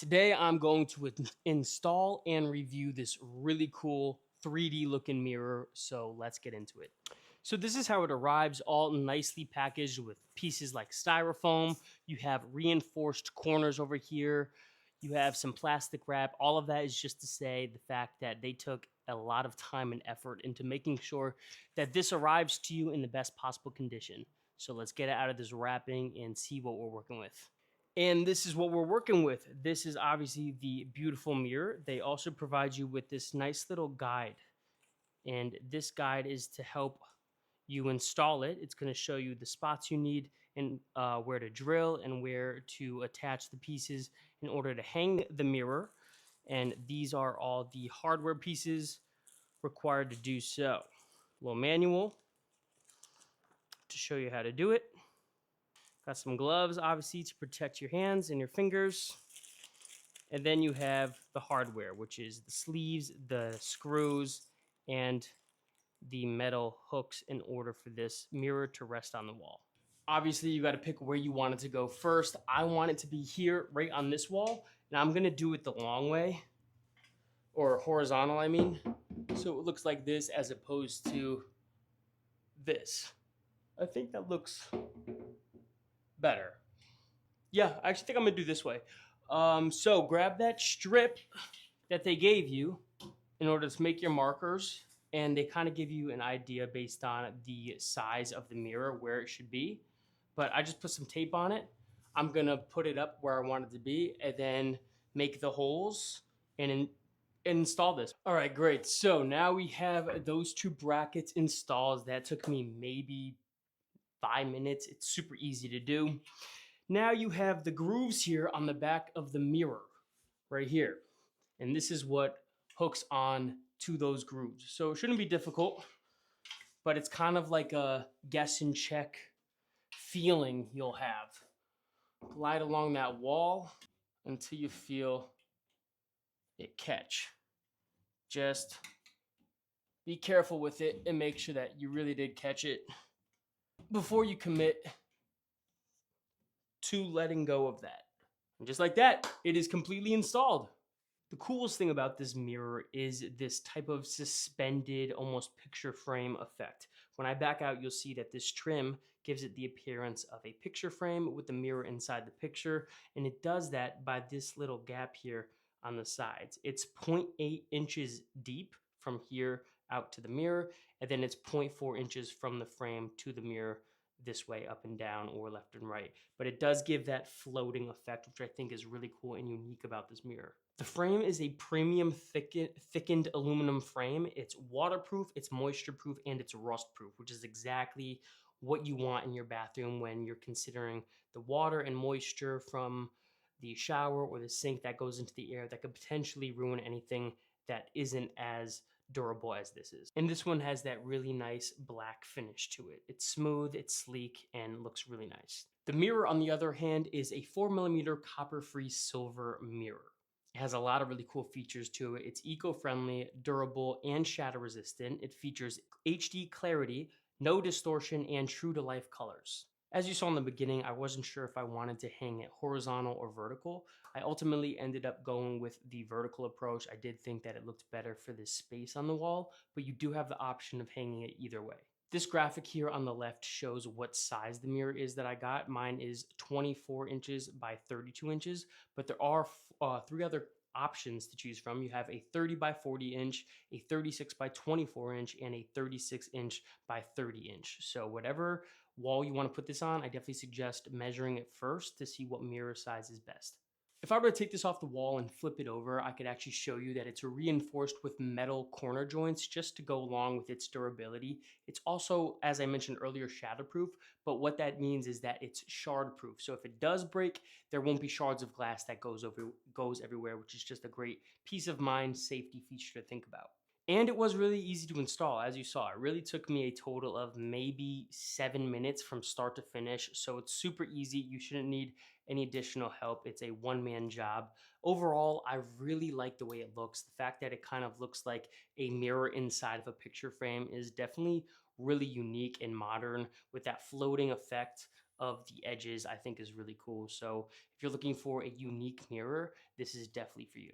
Today I'm going to install and review this really cool 3D looking mirror, so let's get into it. So this is how it arrives, all nicely packaged with pieces like styrofoam. You have reinforced corners over here. You have some plastic wrap. All of that is just to say the fact that they took a lot of time and effort into making sure that this arrives to you in the best possible condition. So let's get it out of this wrapping and see what we're working with. And this is what we're working with. This is obviously the beautiful mirror. They also provide you with this nice little guide. And this guide is to help you install it. It's going to show you the spots you need and where to drill and where to attach the pieces in order to hang the mirror. And these are all the hardware pieces required to do so. A little manual to show you how to do it. Got some gloves, obviously, to protect your hands and your fingers. And then you have the hardware, which is the sleeves, the screws, and the metal hooks in order for this mirror to rest on the wall. Obviously, you got to pick where you want it to go first. I want it to be here, right on this wall, and I'm going to do it the long way, or horizontal, I mean. So it looks like this as opposed to this. I think that looks better. Yeah, I actually think I'm gonna do this way. So grab that strip that they gave you in order to make your markers, and they kind of give you an idea based on the size of the mirror where it should be. But I just put some tape on it. I'm gonna put it up where I want it to be, and then make the holes and install this. All right, great. So now we have those two brackets installed. That took me maybe 5 minutes. It's super easy to do. Now you have the grooves here on the back of the mirror, right here. And this is what hooks on to those grooves. So it shouldn't be difficult, but it's kind of like a guess and check feeling you'll have. Glide along that wall until you feel it catch. Just be careful with it and make sure that you really did catch it before you commit to letting go of that. And just like that, it is completely installed. The coolest thing about this mirror is this type of suspended, almost picture frame effect. When I back out, you'll see that this trim gives it the appearance of a picture frame with the mirror inside the picture, and it does that by this little gap here on the sides. It's 0.8 inches deep from here out to the mirror, and then it's 0.4 inches from the frame to the mirror this way, up and down or left and right. But it does give that floating effect, which I think is really cool and unique about this mirror. The frame is a premium thickened aluminum frame. It's waterproof, it's moisture proof, and it's rust proof, which is exactly what you want in your bathroom when you're considering the water and moisture from the shower or the sink that goes into the air that could potentially ruin anything that isn't as durable as this is. And this one has that really nice black finish to it. It's smooth, it's sleek, and looks really nice. The mirror, on the other hand, is a 4mm copper-free silver mirror. It has a lot of really cool features to it. It's eco-friendly, durable, and shatter-resistant. It features HD clarity, no distortion, and true-to-life colors. As you saw in the beginning, I wasn't sure if I wanted to hang it horizontal or vertical. I ultimately ended up going with the vertical approach. I did think that it looked better for this space on the wall, but you do have the option of hanging it either way. This graphic here on the left shows what size the mirror is that I got. Mine is 24 inches by 32 inches, but there are 3 other options to choose from. You have a 30 by 40 inch, a 36 by 24 inch, and a 36 inch by 30 inch. So whatever wall you want to put this on, I definitely suggest measuring it first to see what mirror size is best. If I were to take this off the wall and flip it over, I could actually show you that it's reinforced with metal corner joints just to go along with its durability. It's also, as I mentioned earlier, shatterproof, but what that means is that it's shard-proof. So if it does break, there won't be shards of glass that goes everywhere, which is just a great peace of mind safety feature to think about. And it was really easy to install, as you saw. It really took me a total of maybe 7 minutes from start to finish. So it's super easy. You shouldn't need any additional help. It's a one-man job. Overall, I really like the way it looks. The fact that it kind of looks like a mirror inside of a picture frame is definitely really unique and modern with that floating effect of the edges I think is really cool. So if you're looking for a unique mirror, this is definitely for you.